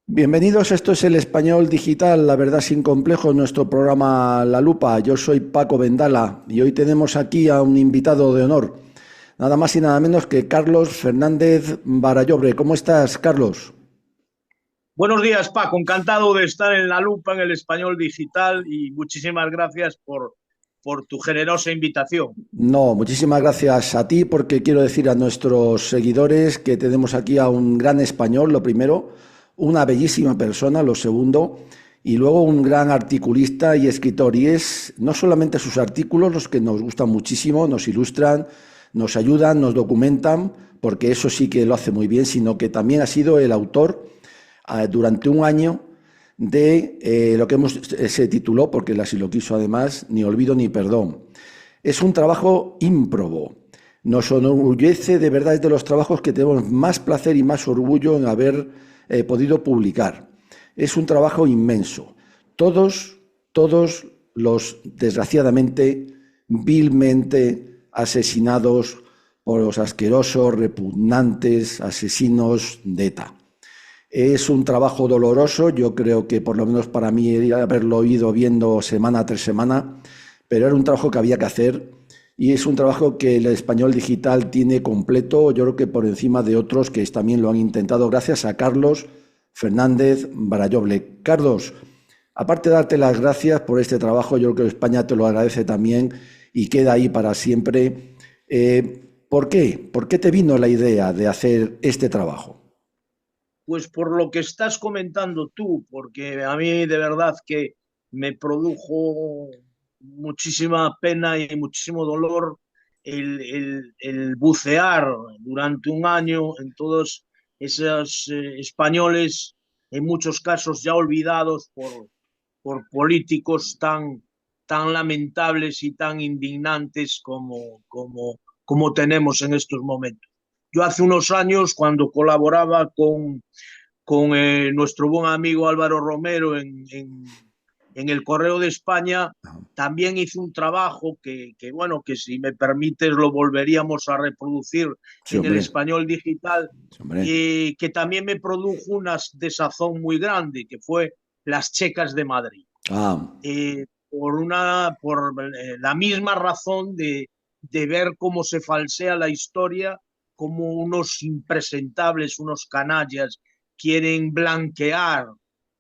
Bienvenidos, esto es el Español Digital, la verdad sin complejos, nuestro programa La Lupa. Yo soy Paco Vendala y hoy tenemos aquí a un invitado de honor, nada más y nada menos que Carlos Fernández Barallobre. ¿Cómo estás, Carlos? Buenos días, Paco. Encantado de estar en la lupa en el español digital y muchísimas gracias por tu generosa invitación. No, muchísimas gracias a ti porque quiero decir a nuestros seguidores que tenemos aquí a un gran español, lo primero, una bellísima persona, lo segundo, y luego un gran articulista y escritor. Y es no solamente sus artículos los que nos gustan muchísimo, nos ilustran, nos ayudan, nos documentan, porque eso sí que lo hace muy bien, sino que también ha sido el autor durante un año de lo que se tituló, porque así lo quiso además, Ni olvido ni perdón. Es un trabajo ímprobo. Nos enorgullece, de verdad, es de los trabajos que tenemos más placer y más orgullo en haber podido publicar. Es un trabajo inmenso. Todos los, desgraciadamente, vilmente asesinados por los asquerosos, repugnantes asesinos de ETA. Es un trabajo doloroso, yo creo que por lo menos para mí haberlo ido viendo semana tras semana, pero era un trabajo que había que hacer y es un trabajo que el español digital tiene completo, yo creo que por encima de otros que también lo han intentado, gracias a Carlos Fernández Baralloble. Carlos, aparte de darte las gracias por este trabajo, yo creo que España te lo agradece también y queda ahí para siempre. ¿Por qué? ¿Por qué te vino la idea de hacer este trabajo? Pues por lo que estás comentando tú, porque a mí de verdad que me produjo muchísima pena y muchísimo dolor el bucear durante un año en todos esos españoles, en muchos casos ya olvidados por políticos tan lamentables y tan indignantes como tenemos en estos momentos. Yo hace unos años, cuando colaboraba con nuestro buen amigo Álvaro Romero en el Correo de España, también hice un trabajo bueno, que si me permites lo volveríamos a reproducir Sí, en el hombre. español digital, Sí, hombre. y que también me produjo una desazón muy grande, que fue Las Checas de Madrid. Ah, Por la misma razón de ver cómo se falsea la historia, cómo unos impresentables, unos canallas, quieren blanquear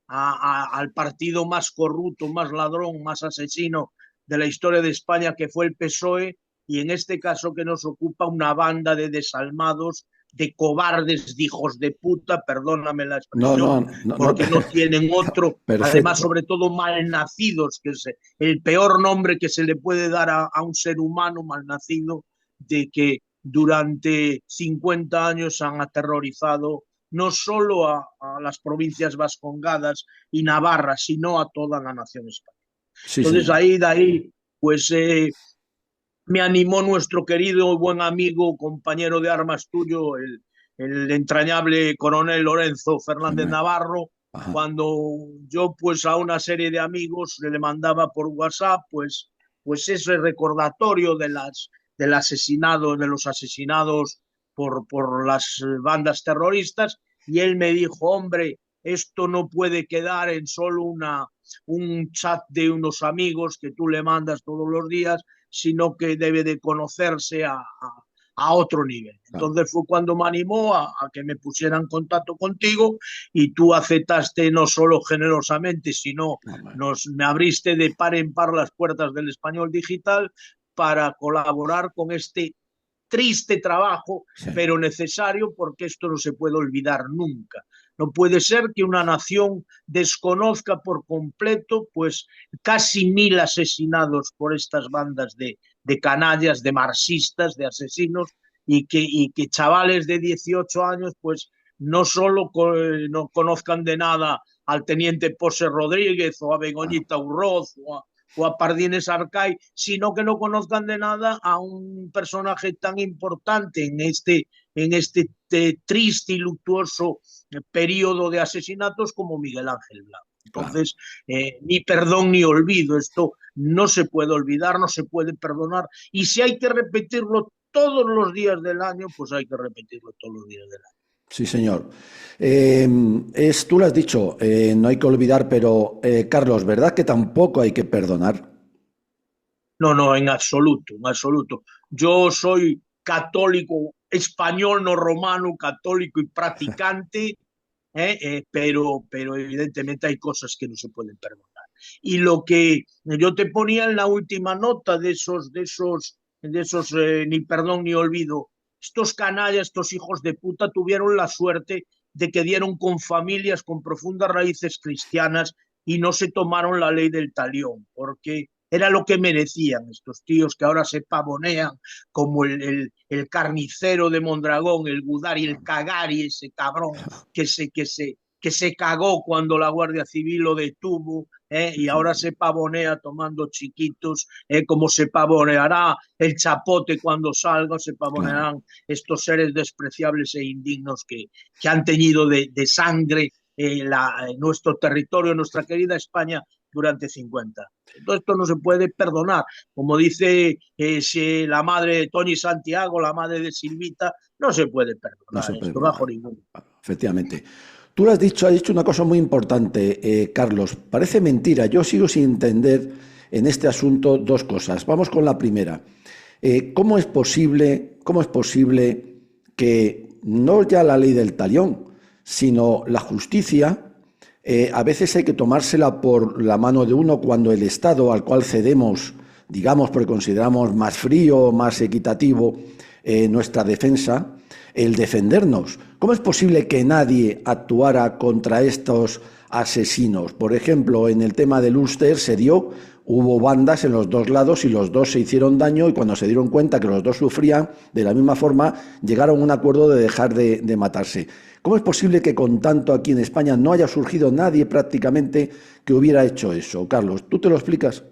al partido más corrupto, más ladrón, más asesino de la historia de España, que fue el PSOE, y en este caso que nos ocupa una banda de desalmados, de cobardes, de hijos de puta, perdóname la no, expresión, no, no, no porque no tienen otro, además perfecto. sobre todo malnacidos, que es el peor nombre que se le puede dar a un ser humano malnacido, de que durante 50 años han aterrorizado no solo a las provincias vascongadas y Navarra, sino a toda la nación española. Sí, Entonces señor. de ahí, pues me animó nuestro querido buen amigo, compañero de armas tuyo, el entrañable coronel Lorenzo Sí, Fernández hombre. Navarro, Ajá. cuando yo pues a una serie de amigos le mandaba por WhatsApp pues ese recordatorio del asesinado, de los asesinados por las bandas terroristas, y él me dijo, hombre, esto no puede quedar en solo un chat de unos amigos que tú le mandas todos los días, sino que debe de conocerse a otro nivel. Claro. Entonces fue cuando me animó a que me pusiera en contacto contigo, y tú aceptaste no solo generosamente, sino Hombre. me abriste de par en par las puertas del español digital para colaborar con este triste trabajo, Sí. pero necesario, porque esto no se puede olvidar nunca. No puede ser que una nación desconozca por completo pues casi 1000 asesinados por estas bandas de canallas, de marxistas, de asesinos, y que chavales de 18 años pues no solo no conozcan de nada al teniente Pose Rodríguez o a Claro. Begoñita Urroz o a Pardines Arcay, sino que no conozcan de nada a un personaje tan importante en este triste y luctuoso periodo de asesinatos como Miguel Ángel Blanco. Claro. Entonces, ni perdón ni olvido, esto no se puede olvidar, no se puede perdonar, y si hay que repetirlo todos los días del año, pues hay que repetirlo todos los días del año. Sí, señor. Tú lo has dicho, no hay que olvidar, pero Carlos, ¿verdad que tampoco hay que perdonar? No, no, en absoluto, en absoluto. Yo soy católico español, no romano, católico y practicante, pero evidentemente hay cosas que no se pueden perdonar. Y lo que yo te ponía en la última nota de esos, ni perdón ni olvido, estos canallas, estos hijos de puta tuvieron la suerte de que dieron con familias con profundas raíces cristianas y no se tomaron la ley del talión, porque era lo que merecían estos tíos que ahora se pavonean como el carnicero de Mondragón, el Gudari, el Cagari, ese cabrón que se cagó cuando la Guardia Civil lo detuvo, y ahora se pavonea tomando chiquitos, como se pavoneará el Chapote cuando salga, se Claro, pavonearán estos seres despreciables e indignos que han teñido de sangre nuestro territorio, nuestra querida España durante 50. Todo esto no se puede perdonar. Como dice si la madre de Tony Santiago, la madre de Silvita, no se puede no perdonar se puede esto bajo perdonar. ningún. Efectivamente. Tú lo has dicho una cosa muy importante, Carlos. Parece mentira. Yo sigo sin entender en este asunto dos cosas. Vamos con la primera. Cómo es posible que no ya la ley del talión, sino la justicia, a veces hay que tomársela por la mano de uno cuando el Estado al cual cedemos, digamos, porque consideramos más frío, más equitativo nuestra defensa, el defendernos? ¿Cómo es posible que nadie actuara contra estos asesinos? Por ejemplo, en el tema del Ulster se dio, hubo bandas en los dos lados y los dos se hicieron daño, y cuando se dieron cuenta que los dos sufrían de la misma forma, llegaron a un acuerdo de dejar de matarse. ¿Cómo es posible que con tanto aquí en España no haya surgido nadie prácticamente que hubiera hecho eso? Carlos, ¿tú te lo explicas?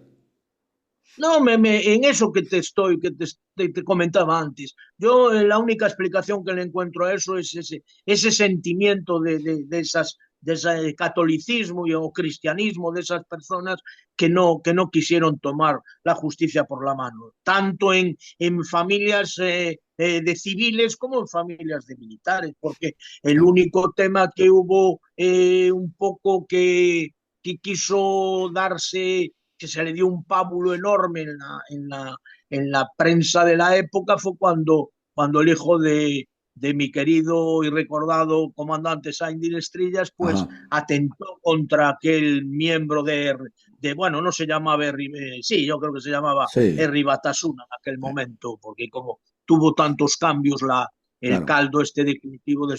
No, en eso que te comentaba antes, yo la única explicación que le encuentro a eso es ese sentimiento de ese catolicismo o cristianismo de esas personas que no quisieron tomar la justicia por la mano, tanto en familias de civiles como en familias de militares, porque el Claro, único tema que hubo un poco que quiso darse, que se le dio un pábulo enorme en la prensa de la época, fue cuando el hijo de mi querido y recordado comandante Sainz Estrillas, ajá, pues atentó contra aquel miembro bueno, no se llamaba sí, yo creo que se llamaba sí, Herri Batasuna en aquel momento, porque como tuvo tantos cambios el claro, caldo este definitivo de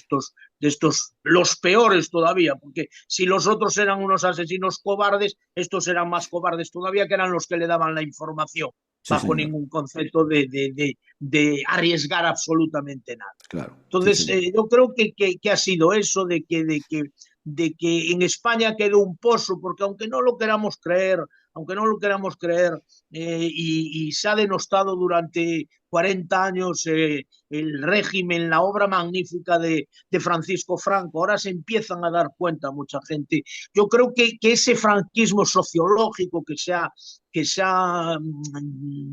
estos, los peores todavía, porque si los otros eran unos asesinos cobardes, estos eran más cobardes todavía, que eran los que le daban la información, sí, bajo señor, ningún concepto de arriesgar absolutamente nada. claro, sí, Entonces, señor. yo creo que ha sido eso, de que en España quedó un pozo, porque aunque no lo queramos creer, y se ha denostado durante 40 años el régimen, la obra magnífica de Francisco Franco, ahora se empiezan a dar cuenta mucha gente. Yo creo que ese franquismo sociológico que se ha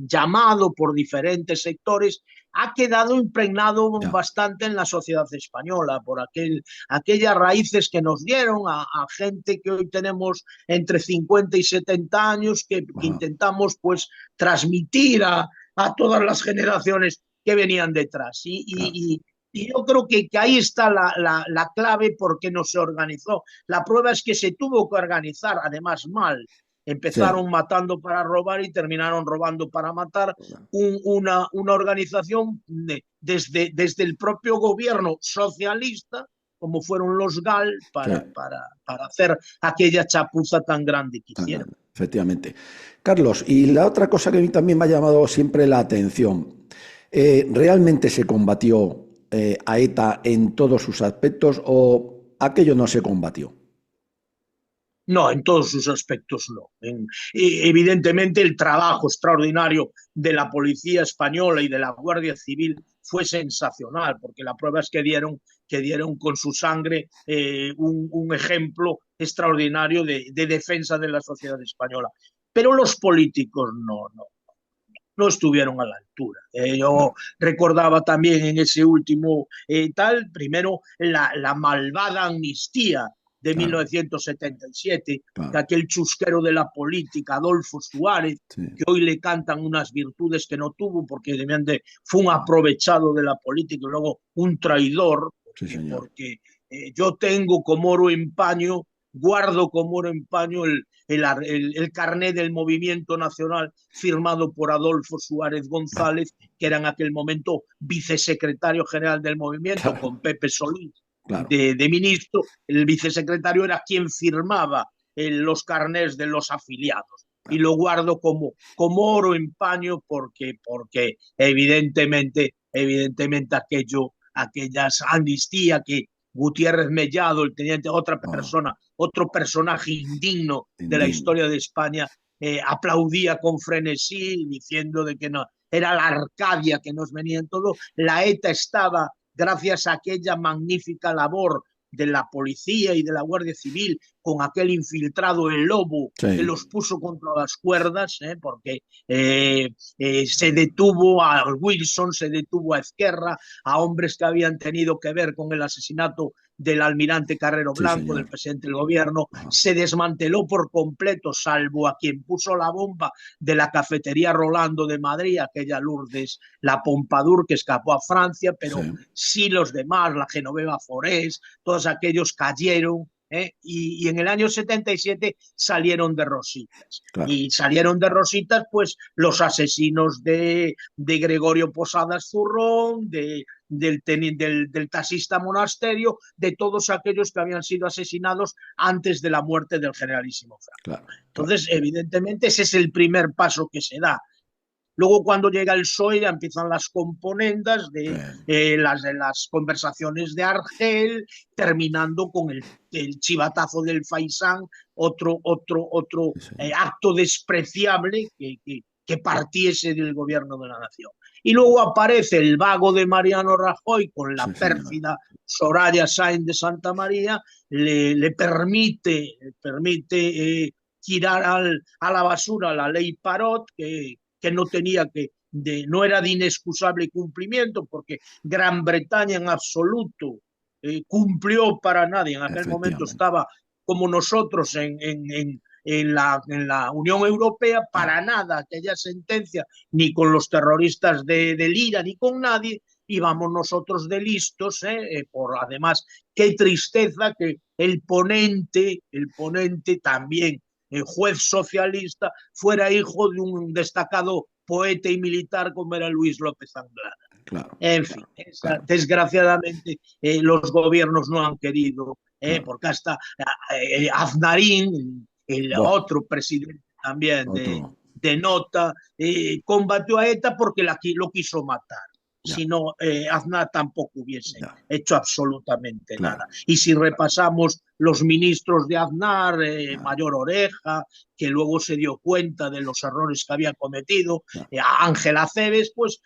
llamado por diferentes sectores ha quedado impregnado Ya, bastante en la sociedad española por aquellas raíces que nos dieron a gente que hoy tenemos entre 50 y 70 años, que ajá, intentamos pues transmitir a todas las generaciones que venían detrás. Y, claro, y, y y yo creo que ahí está la clave por qué no se organizó. La prueba es que se tuvo que organizar, además mal. sí, Empezaron matando para robar y terminaron robando para matar. Una organización desde el propio gobierno socialista, como fueron los GAL, sí, para hacer aquella chapuza tan grande que tan hicieron. grande, efectivamente. Carlos, y la otra cosa que a mí también me ha llamado siempre la atención, ¿realmente se combatió a ETA en todos sus aspectos o aquello no se combatió? No, en todos sus aspectos no. Evidentemente el trabajo extraordinario de la policía española y de la Guardia Civil fue sensacional, porque la prueba es que dieron con su sangre un ejemplo extraordinario de defensa de la sociedad española. Pero los políticos no, no. no estuvieron a la altura. Yo recordaba también en ese último primero la malvada amnistía de 1977, que aquel chusquero de la política, Adolfo Suárez, que hoy le cantan unas virtudes que no tuvo, porque fue un aprovechado de la política y luego un traidor, porque yo tengo como oro en paño, guardo como oro en paño el carné del Movimiento Nacional firmado por Adolfo Suárez González, que era en aquel momento vicesecretario general del movimiento, con Pepe Solís de ministro. El vicesecretario era quien firmaba los carnés de los afiliados. Y lo guardo como oro en paño porque evidentemente aquellas amnistías que Gutiérrez Mellado, el teniente, otro personaje indigno de la historia de España, aplaudía con frenesí, diciendo de que no, era la Arcadia que nos venía en todo. La ETA estaba, gracias a aquella magnífica labor de la policía y de la Guardia Civil, con aquel infiltrado El Lobo, que los puso contra las cuerdas, porque se detuvo a Wilson, se detuvo a Ezquerra, a hombres que habían tenido que ver con el asesinato del almirante Carrero Blanco, del presidente del gobierno. Se desmanteló por completo, salvo a quien puso la bomba de la cafetería Rolando de Madrid, aquella Lourdes, la Pompadour, que escapó a Francia, pero sí los demás, la Genoveva Forés, todos aquellos cayeron. Y en el año 77 salieron de rositas. Y salieron de rositas pues los asesinos de Gregorio Posadas Zurrón, del taxista Monasterio, de todos aquellos que habían sido asesinados antes de la muerte del generalísimo Franco. Entonces, evidentemente, ese es el primer paso que se da. Luego, cuando llega el PSOE, ya empiezan las componendas de las conversaciones de Argel, terminando con el chivatazo del Faisán, otro acto despreciable que partiese del gobierno de la nación. Y luego aparece el vago de Mariano Rajoy con la pérfida Soraya Sáenz de Santa María, le permite tirar a la basura la ley Parot, que no tenía no era de inexcusable cumplimiento, porque Gran Bretaña en absoluto cumplió para nadie. En aquel momento estaba como nosotros en la Unión Europea, para nada aquella sentencia, ni con los terroristas del IRA, ni con nadie. Íbamos nosotros de listos, además, qué tristeza que el ponente también, el juez socialista, fuera hijo de un destacado poeta y militar como era Luis López Anglada. En fin, desgraciadamente los gobiernos no han querido, porque hasta Aznarín, el otro presidente también de nota, combatió a ETA porque lo quiso matar. Si no, Aznar tampoco hubiese hecho absolutamente nada. Y si repasamos los ministros de Aznar, Mayor Oreja, que luego se dio cuenta de los errores que había cometido, Ángela Cebes, pues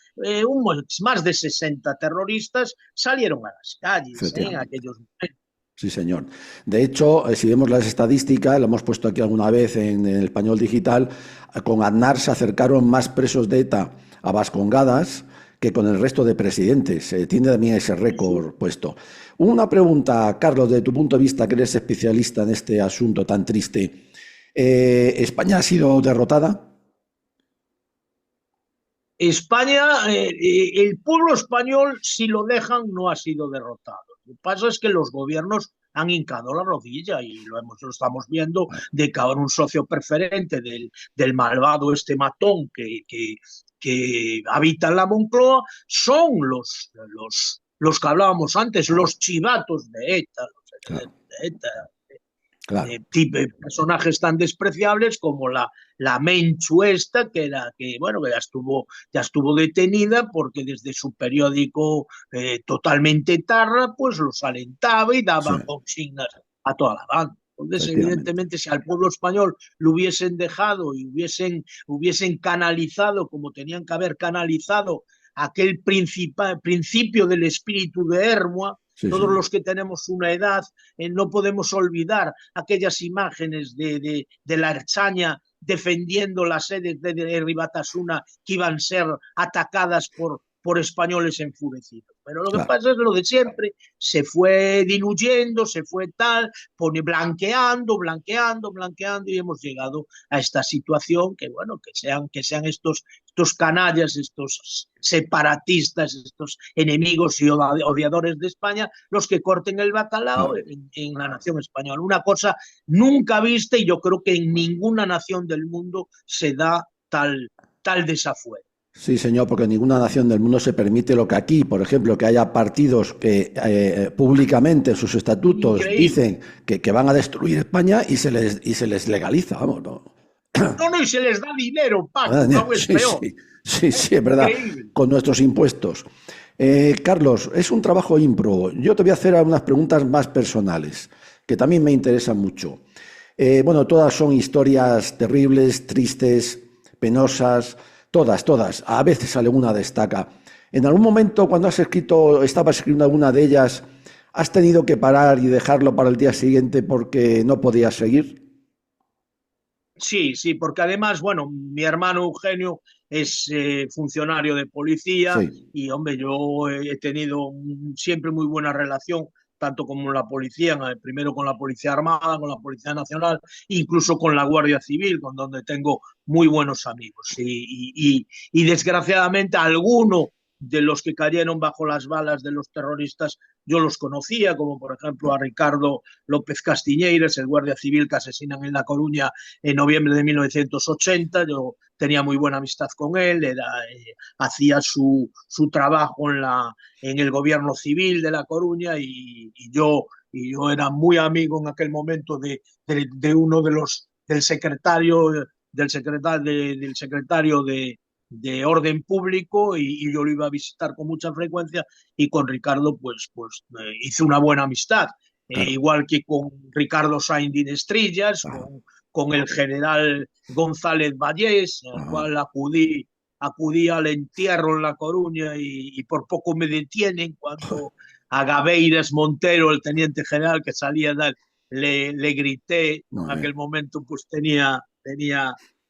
más de 60 terroristas salieron a las calles en aquellos momentos. Sí, señor. De hecho, si vemos las estadísticas, lo hemos puesto aquí alguna vez en el Español Digital, con Aznar se acercaron más presos de ETA a Vascongadas que con el resto de presidentes. Tiene también ese récord puesto. Una pregunta, Carlos, desde tu punto de vista, que eres especialista en este asunto tan triste. ¿España ha sido derrotada? España, el pueblo español, si lo dejan, no ha sido derrotado. Lo que pasa es que los gobiernos han hincado la rodilla y lo estamos viendo, de que ahora un socio preferente del malvado matón que habita en la Moncloa son los que hablábamos antes, los chivatos de ETA. Personajes tan despreciables como la Menchu esta, que ya estuvo detenida porque desde su periódico totalmente tarra, pues los alentaba y daba consignas a toda la banda. Entonces, evidentemente, si al pueblo español lo hubiesen dejado y hubiesen canalizado, como tenían que haber canalizado, aquel principio del espíritu de Hermoa, todos los que tenemos una edad, no podemos olvidar aquellas imágenes de la Ertzaintza defendiendo las sedes de Ribatasuna que iban a ser atacadas por españoles enfurecidos. Pero lo que claro. pasa es lo de siempre, se fue diluyendo, se fue tal, blanqueando, blanqueando, blanqueando y hemos llegado a esta situación que, bueno, que sean estos canallas, estos separatistas, estos enemigos y odiadores de España, los que corten el bacalao Claro. en la nación española. Una cosa nunca vista y yo creo que en ninguna nación del mundo se da tal desafuero. Sí, señor, porque en ninguna nación del mundo se permite lo que aquí, por ejemplo, que haya partidos que públicamente en sus estatutos Increíble. dicen que van a destruir España y se les legaliza, vamos, ¿no? No, no, y se les da dinero, Paco, que aún es Sí, peor. sí, sí, sí, es verdad, Increíble. con nuestros impuestos. Carlos, es un trabajo ímprobo. Yo te voy a hacer unas preguntas más personales, que también me interesan mucho. Bueno, todas son historias terribles, tristes, penosas, todas, todas. A veces alguna destaca. En algún momento, cuando estabas escribiendo alguna de ellas, ¿has tenido que parar y dejarlo para el día siguiente porque no podías seguir? Sí, sí, porque además, bueno, mi hermano Eugenio es funcionario de policía Sí, y, hombre, yo he tenido siempre muy buena relación, tanto como la policía, primero con la Policía Armada, con la Policía Nacional, incluso con la Guardia Civil, con donde tengo muy buenos amigos. Y desgraciadamente alguno de los que cayeron bajo las balas de los terroristas yo los conocía, como por ejemplo a Ricardo López Castiñeiras, el guardia civil que asesinan en La Coruña en noviembre de 1980. Yo tenía muy buena amistad con él, hacía su trabajo en el gobierno civil de La Coruña y yo era muy amigo en aquel momento de uno de los del secretario de orden público y yo lo iba a visitar con mucha frecuencia y con Ricardo hice una buena amistad. claro. Igual que con Ricardo Sainz de Estrillas, Ajá, con el general González Vallés, al ajá. cual acudí al entierro en La Coruña y por poco me detienen Joder, cuando a Gabeiras Montero, el teniente general que salía de él, le grité, en muy bien. aquel momento pues tenía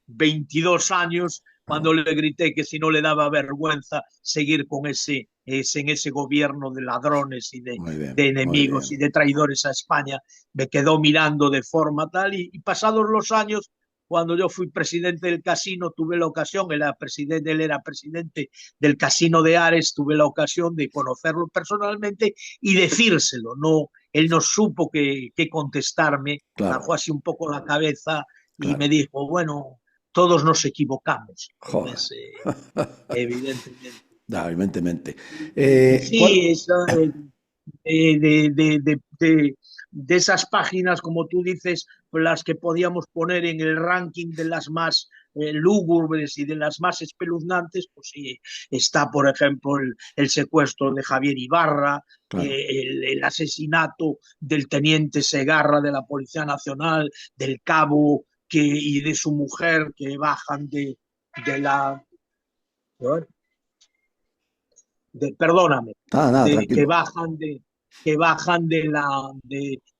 22 años, Ajá, cuando le grité que si no le daba vergüenza seguir en ese gobierno de ladrones muy bien, de muy enemigos y bien. de traidores a España, me quedó mirando de forma tal y pasados los años, cuando yo fui presidente del casino, tuve la ocasión, él era presidente del casino de Ares, tuve la ocasión de conocerlo personalmente y decírselo, no, él no supo qué contestarme, Claro, bajó así un poco la cabeza y me claro. dijo, bueno, todos nos equivocamos. Joder. Entonces, evidentemente. No, evidentemente. Y ¿Cuál? sí, eso de esas páginas, como tú dices, las que podíamos poner en el ranking de las más lúgubres y de las más espeluznantes, pues sí, está, por ejemplo, el secuestro de Javier Ibarra, Claro. el asesinato del teniente Segarra de la Policía Nacional, del cabo y de su mujer que bajan de la... perdóname, Nada, tranquilo. que bajan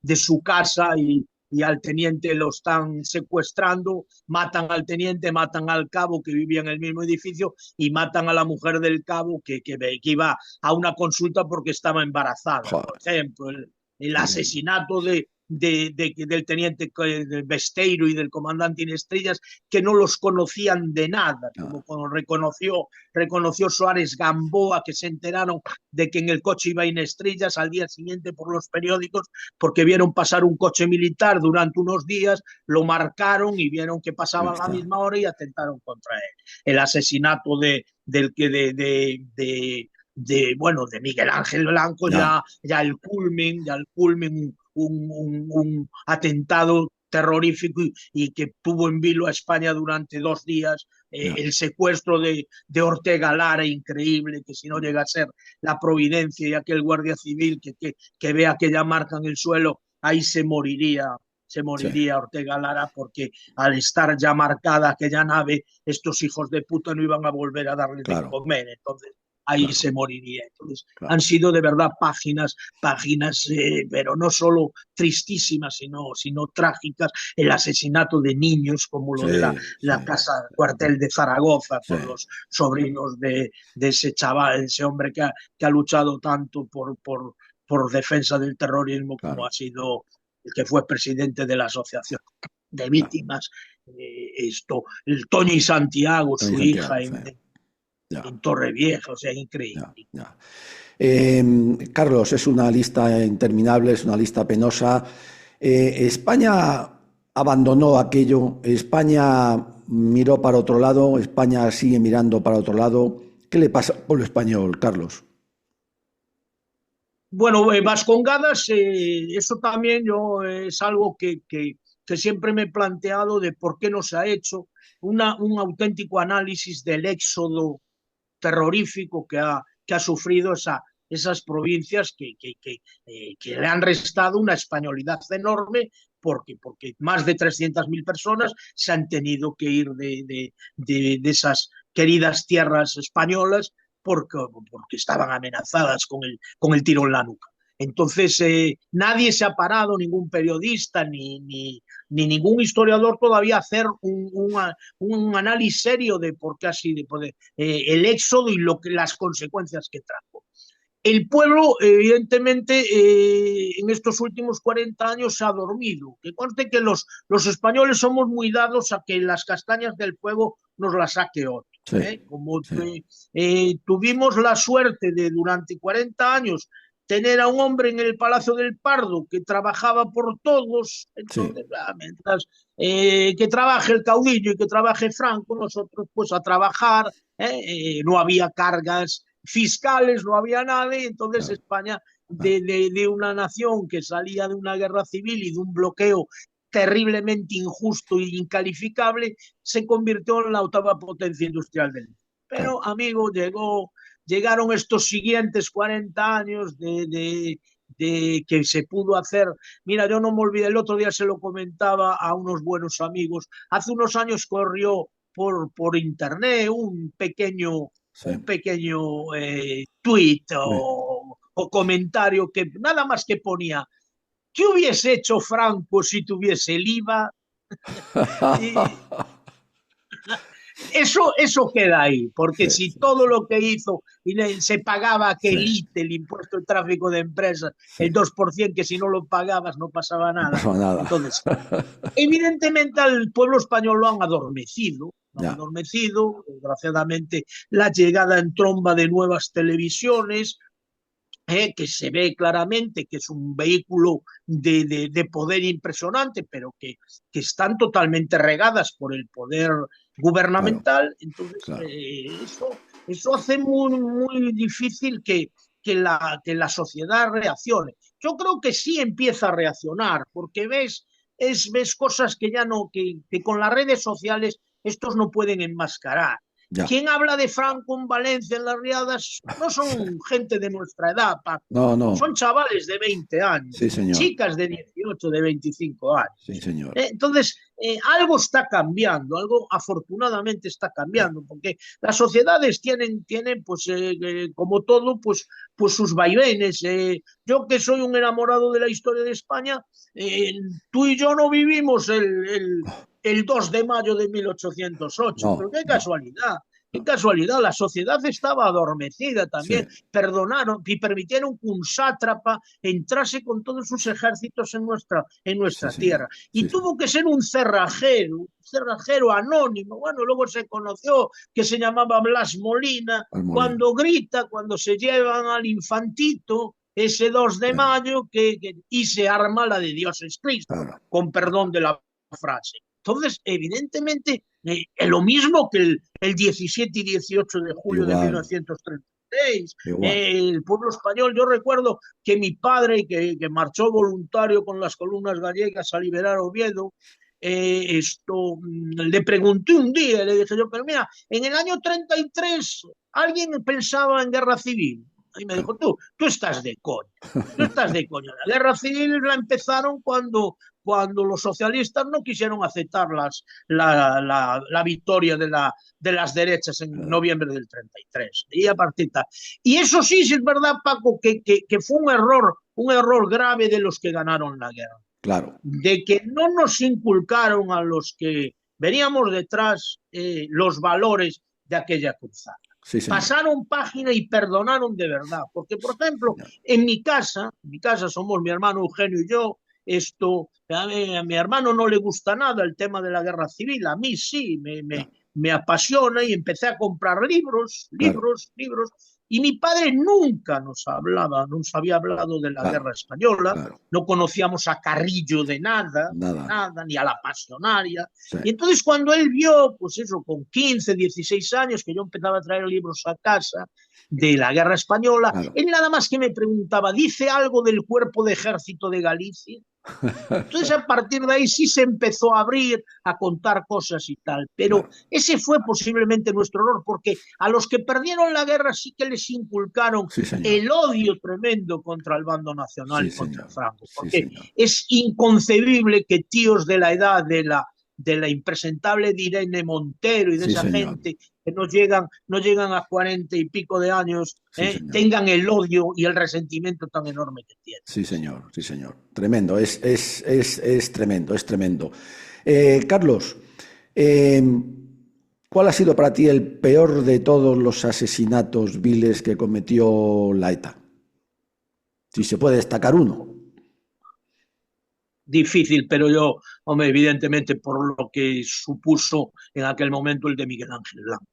de su casa y al teniente lo están secuestrando, matan al teniente, matan al cabo que vivía en el mismo edificio y matan a la mujer del cabo que iba a una consulta porque estaba embarazada, por Joder, ejemplo, el tremendo. asesinato del teniente Besteiro y del comandante Inestrellas, que no los conocían de nada, como Nada. cuando reconoció Suárez Gamboa, que se enteraron de que en el coche iba Inestrillas al día siguiente por los periódicos, porque vieron pasar un coche militar durante unos días, lo marcaron y vieron que Ya pasaba a la está. misma hora y atentaron contra él. El asesinato bueno, de Miguel Ángel Blanco, Ya, ya el culmen un atentado terrorífico y que tuvo en vilo a España durante 2 días, ya. el secuestro de Ortega Lara, increíble, que si no llega a ser la providencia y aquel guardia civil que vea aquella marca en el suelo, ahí se Sí, moriría Ortega Lara, porque al estar ya marcada aquella nave, estos hijos de puta no iban a volver a darles de claro. comer. Entonces, ahí claro, se moriría. Entonces, han claro. sido de verdad páginas, pero no solo tristísimas, sino trágicas. El asesinato de niños, como lo de Sí, sí, la casa cuartel de Zaragoza, sí, con los sobrinos de ese chaval, de ese hombre que ha luchado tanto por defensa del terrorismo, como claro, ha sido el que fue presidente de la Asociación de claro. Víctimas, el Tony Santiago, Tony su Santiago, hija sí, ya, en Torrevieja, o sea, increíble. ya, ya. Carlos, es una lista interminable, es una lista penosa. España abandonó aquello, España miró para otro lado, España sigue mirando para otro lado. ¿Qué le pasa al pueblo español, Carlos? Bueno, Vascongadas, eso también es algo que siempre me he planteado de por qué no se ha hecho un auténtico análisis del éxodo terrorífico que ha sufrido esas provincias que le han restado una españolidad enorme porque más de 300.000 personas se han tenido que ir de esas queridas tierras españolas porque estaban amenazadas con el tiro en la nuca. Entonces, nadie se ha parado, ningún periodista ni ningún historiador todavía a hacer un análisis serio de por qué así, el éxodo y las consecuencias que trajo. El pueblo, evidentemente, en estos últimos 40 años se ha dormido. Que conste que los españoles somos muy dados a que las castañas del fuego nos las saque otro. Sí, Como sí, tuvimos la suerte de durante 40 años tener a un hombre en el Palacio del Pardo que trabajaba por todos, sí, entonces, mientras que trabaje el caudillo y que trabaje Franco, nosotros pues a trabajar, no había cargas fiscales, no había nada, y entonces claro, España, claro, de una nación que salía de una guerra civil y de un bloqueo terriblemente injusto e incalificable, se convirtió en la octava potencia industrial del mundo. claro. Pero, amigo, llegaron estos siguientes 40 años que se pudo hacer. Mira, yo no me olvidé, el otro día se lo comentaba a unos buenos amigos. Hace unos años corrió por internet Sí, un pequeño tweet sí. o comentario que nada más que ponía: ¿qué hubiese hecho Franco si tuviese el IVA? Y eso queda ahí, Sí, porque si sí, todo sí, lo que hizo se pagaba a sí, aquel ITE, el impuesto de tráfico de empresas, sí. el 2%, que si no lo pagabas no pasaba No nada. pasaba nada. Entonces, evidentemente al pueblo español lo han Ya, adormecido, desgraciadamente la llegada en tromba de nuevas televisiones, que se ve claramente que es un vehículo de poder impresionante, pero que están totalmente regadas por el poder claro, gubernamental. Entonces, claro. eso hace muy difícil que la sociedad reaccione. Yo creo que sí empieza a reaccionar, porque ves cosas que ya no, que con las redes sociales estos no pueden enmascarar. Ya. ¿Quién habla de Franco en Valencia, en las Riadas? No son gente de nuestra edad, Paco. No, no. Son chavales de 20 Sí, años, señor. chicas de 18, de 25 Sí, años. señor. Entonces, algo está cambiando, algo afortunadamente está Ya, cambiando, porque las sociedades tienen pues, como todo, pues sus vaivenes. Yo que soy un enamorado de la historia de España, eh, tú y yo no vivimos el 2 de mayo de 1808, pero no, qué no, casualidad. Qué no. casualidad, la sociedad estaba adormecida Sí, también, perdonaron y permitieron que un sátrapa entrase con todos sus ejércitos en sí, nuestra señor. tierra. Sí, Y señor. tuvo que ser un cerrajero anónimo. Bueno, luego se conoció que se llamaba Blas Molina, Al Molino. cuando grita, cuando se llevan al infantito ese 2 de Sí, mayo y se arma la de Dios es Cristo, claro. con perdón de la frase. Entonces, evidentemente, lo mismo que el 17 y 18 de julio de Igual, 1936, igual. el pueblo español, yo recuerdo que mi padre, que marchó voluntario con las columnas gallegas a liberar Oviedo, le pregunté un día, le dije yo, pero mira, en el año 33 alguien pensaba en guerra civil. Y me Claro. dijo, tú estás de coña. Tú estás de coña. La guerra civil la empezaron cuando los socialistas no quisieron aceptar la victoria de las derechas en noviembre del 33. Y a partir de... Y eso sí es verdad, Paco, que fue un error grave de los que ganaron la guerra. Claro. De que no nos inculcaron a los que veníamos detrás los valores de aquella cruzada. Sí, pasaron página y perdonaron de verdad. Porque, por ejemplo, en mi casa somos mi hermano Eugenio y yo, a mi hermano no le gusta nada el tema de la guerra civil, a mí sí, me apasiona y empecé a comprar libros, y mi padre nunca nos había hablado de la guerra española, no conocíamos a Carrillo de nada, ni a la Pasionaria. Sí. Y entonces cuando él vio, pues eso, con 15, 16 años, que yo empezaba a traer libros a casa de la guerra española, él nada más que me preguntaba, ¿dice algo del Cuerpo de Ejército de Galicia? Entonces a partir de ahí sí se empezó a abrir, a contar cosas y tal, pero ese fue posiblemente nuestro error, porque a los que perdieron la guerra sí que les inculcaron el odio tremendo contra el bando nacional y contra Franco, porque es inconcebible que tíos de la edad de la impresentable de Irene Montero y de esa gente que no llegan a 40 y pico de años, tengan el odio y el resentimiento tan enorme que tienen. Sí, señor, sí, señor. Tremendo, es tremendo, es tremendo. Carlos, ¿cuál ha sido para ti el peor de todos los asesinatos viles que cometió la ETA? Si se puede destacar uno. Difícil, pero yo, hombre, evidentemente por lo que supuso en aquel momento el de Miguel Ángel Blanco.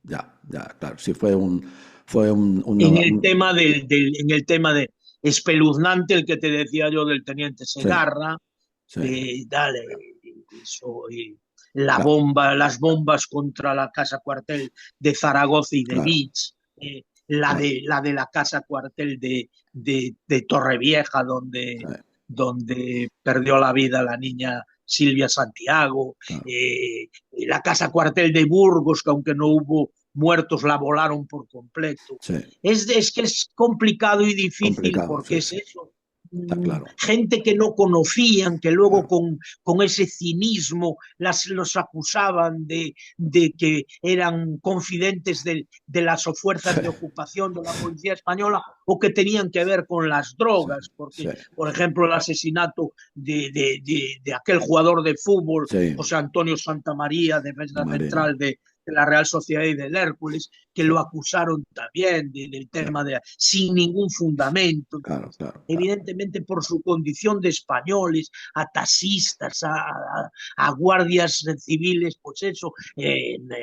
Ya, claro, sí fue un en el tema de espeluznante, el que te decía yo del teniente Segarra, las bombas contra la casa cuartel de Zaragoza y de Vich, la de la casa cuartel de Torrevieja, donde perdió la vida la niña Silvia Santiago, la casa cuartel de Burgos, que aunque no hubo muertos, la volaron por completo. Es que es complicado y difícil porque es eso. Gente que no conocían, que luego con ese cinismo los acusaban de que eran confidentes de las fuerzas de ocupación de la policía española o que tenían que ver con las drogas, porque, por ejemplo, el asesinato de aquel jugador de fútbol, José Antonio Santamaría, defensa central de la Real Sociedad y del Hércules, que lo acusaron también del tema sin ningún fundamento. Evidentemente por su condición de españoles, a taxistas, a guardias civiles, pues eso,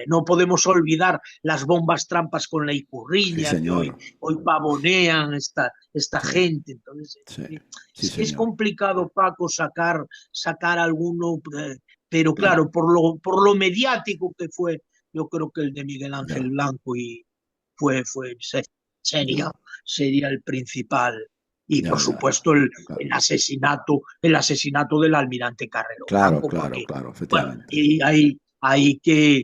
no podemos olvidar las bombas trampas con la Icurriña, que hoy pavonean esta gente. Entonces, es complicado, Paco, sacar alguno, pero claro, por lo mediático que fue, yo creo que el de Miguel Ángel Blanco y sería el principal. Y por supuesto el asesinato del almirante Carrero. Claro, efectivamente. Y hay que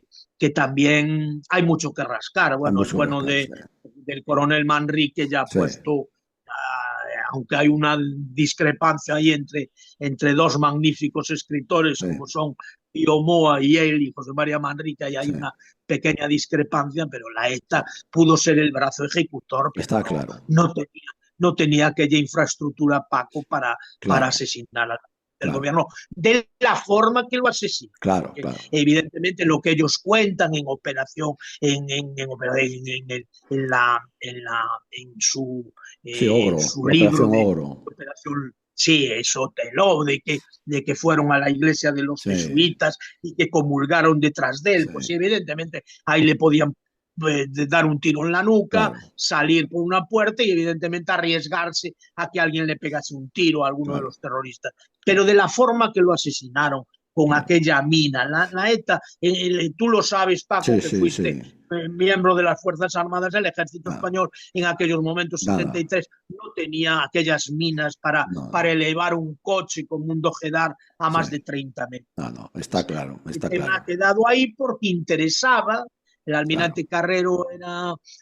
también hay mucho que rascar. Del coronel Manrique ya ha puesto, aunque hay una discrepancia ahí entre dos magníficos escritores como son Pío Moa y él y José María Manrique, y hay una pequeña discrepancia, pero la ETA pudo ser el brazo ejecutor, pero está claro. No tenía aquella infraestructura, Paco, para asesinar al gobierno de la forma que lo asesinó. Evidentemente lo que ellos cuentan en operación, en su libro de operación. Sí, eso teló de que fueron a la iglesia de los jesuitas y que comulgaron detrás de él. Pues evidentemente ahí le podían dar un tiro en la nuca, salir por una puerta y evidentemente arriesgarse a que alguien le pegase un tiro a alguno de los terroristas. Pero de la forma que lo asesinaron, con aquella mina, la ETA, tú lo sabes, Paco, que fuiste miembro de las Fuerzas Armadas del Ejército Español en aquellos momentos, 73, no tenía aquellas minas para elevar un coche como un Dojedar a más de 30 metros. No, está claro. Ha quedado ahí porque interesaba. El almirante Carrero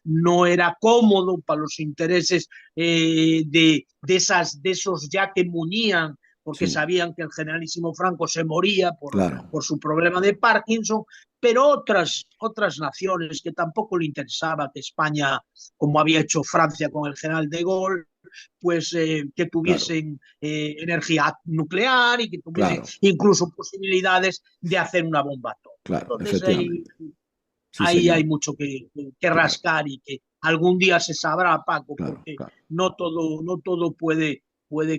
no era cómodo para los intereses de esos ya que munían porque sí, sabían que el generalísimo Franco se moría claro, por su problema de Parkinson, pero otras naciones que tampoco le interesaba que España, como había hecho Francia con el general de Gaulle, pues que claro, tuviesen energía nuclear y que tuviesen claro, incluso posibilidades de hacer una bomba atómica. claro, Entonces efectivamente. Sí, ahí hay señor. mucho que Claro, rascar y que algún día se sabrá, Paco, claro, porque claro. no todo puede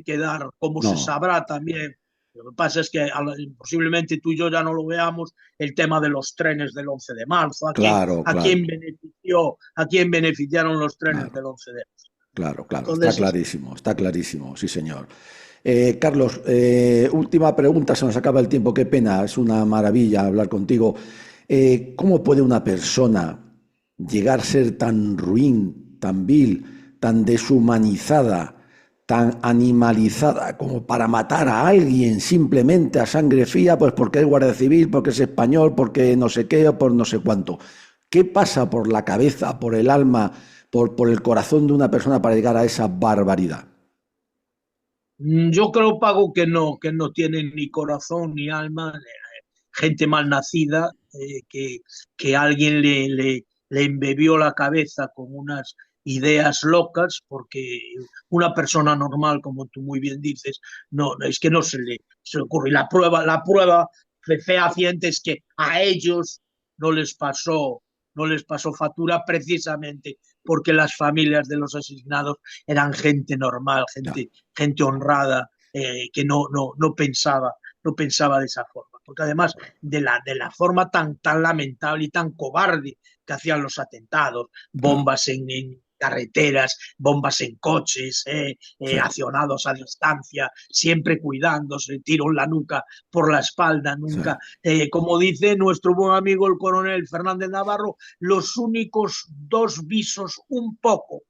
quedar como se No, sabrá también. Lo que pasa es que posiblemente tú y yo ya no lo veamos, el tema de los trenes del 11 de marzo. claro, claro, A quién beneficiaron los trenes claro, del 11 de marzo? claro, claro. Entonces, Está clarísimo, sí, señor. Carlos, última pregunta, se nos acaba el tiempo, qué pena, es una maravilla hablar contigo. ¿Cómo puede una persona llegar a ser tan ruin, tan vil, tan deshumanizada, tan animalizada como para matar a alguien simplemente a sangre fría, pues porque es guardia civil, porque es español, porque no sé qué o por no sé cuánto? ¿Qué pasa por la cabeza, por el alma, por el corazón de una persona para llegar a esa barbaridad? yo creo, Paco, que no tienen ni corazón ni alma, gente mal nacida, que alguien le embebió la cabeza con unas ideas locas, porque una persona normal, como tú muy bien dices, no, es que no se le ocurre. Y la prueba fehaciente es que a ellos no les pasó, no les pasó factura precisamente porque las familias de los asesinados eran gente normal, Ya, gente honrada, que no pensaba de esa forma. Porque además de la forma tan lamentable y tan cobarde que hacían los atentados, claro, bombas en carreteras, bombas en coches, sí, accionados a distancia, siempre cuidándose, tiro en la nuca por la espalda, sí, nunca, como dice nuestro buen amigo el coronel Fernández Navarro, los únicos dos visos un poco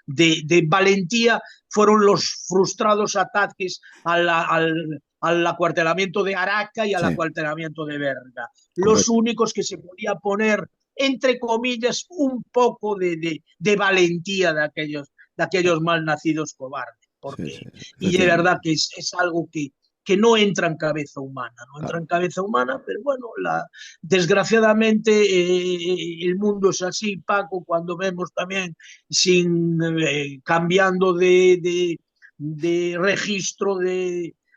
de valentía fueron los frustrados ataques al acuartelamiento de Araca y al sí, acuartelamiento de Berga. Los correcto. únicos que se podía poner, entre comillas, un poco de valentía de aquellos malnacidos cobardes. Sí, sí, Porque, sí, y de verdad efectivamente. es algo que no entra en cabeza humana, no entra en Claro, cabeza humana, pero bueno, desgraciadamente el mundo es así, Paco, cuando vemos también cambiando de registro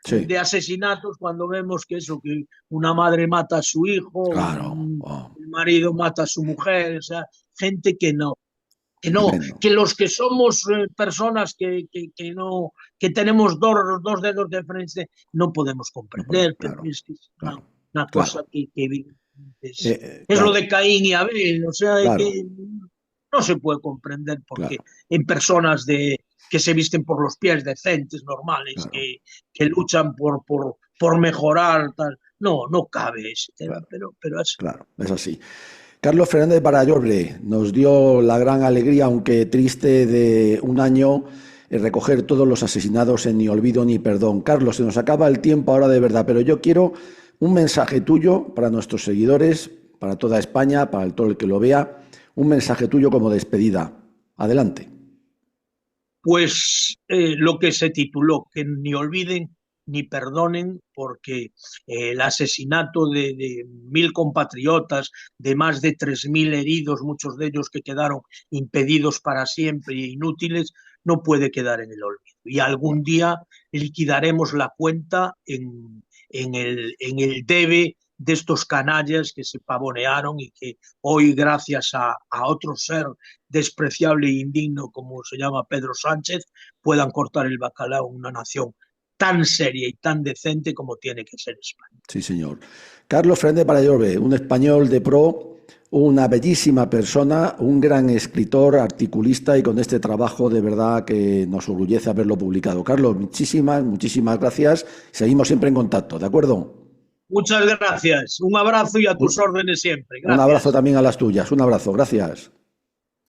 sí, de asesinatos, cuando vemos que eso, que una madre mata a su hijo, claro. Oh, el marido mata a su mujer, o sea, gente tremendo. que los que somos personas que tenemos dos dedos de frente, no podemos No podemos, comprender, pero claro, es que es claro, una cosa claro, que es lo claro, de Caín y Abel, o sea, claro, que no se puede comprender porque claro, en personas que se visten por los pies decentes, normales, claro, que luchan por mejorar, tal. No, no cabe ese tema, claro, pero es claro, es así. Carlos Fernández Barallorbe nos dio la gran alegría, aunque triste, de un año recoger todos los asesinados en Ni Olvido ni Perdón. Carlos, se nos acaba el tiempo ahora de verdad, pero yo quiero un mensaje tuyo para nuestros seguidores, para toda España, para todo el que lo vea, un mensaje tuyo como despedida. Adelante. pues lo que se tituló, que ni olviden ni perdonen, porque el asesinato de 1.000 compatriotas, de más de 3.000 heridos, muchos de ellos que quedaron impedidos para siempre e inútiles, no puede quedar en el olvido. Y algún día liquidaremos la cuenta en el debe de estos canallas que se pavonearon y que hoy, gracias a otro ser despreciable e indigno como se llama Pedro Sánchez, puedan cortar el bacalao en una nación tan seria y tan decente como tiene que ser España. Sí, señor. Carlos Fernández Barallorbe, un español de pro, una bellísima persona, un gran escritor, articulista y con este trabajo de verdad que nos orgullece haberlo publicado. Carlos, muchísimas, muchísimas gracias. Seguimos siempre en contacto, ¿de acuerdo? Muchas gracias, un abrazo y a tus Un, órdenes siempre. un abrazo Gracias. también a las tuyas. Un abrazo, gracias.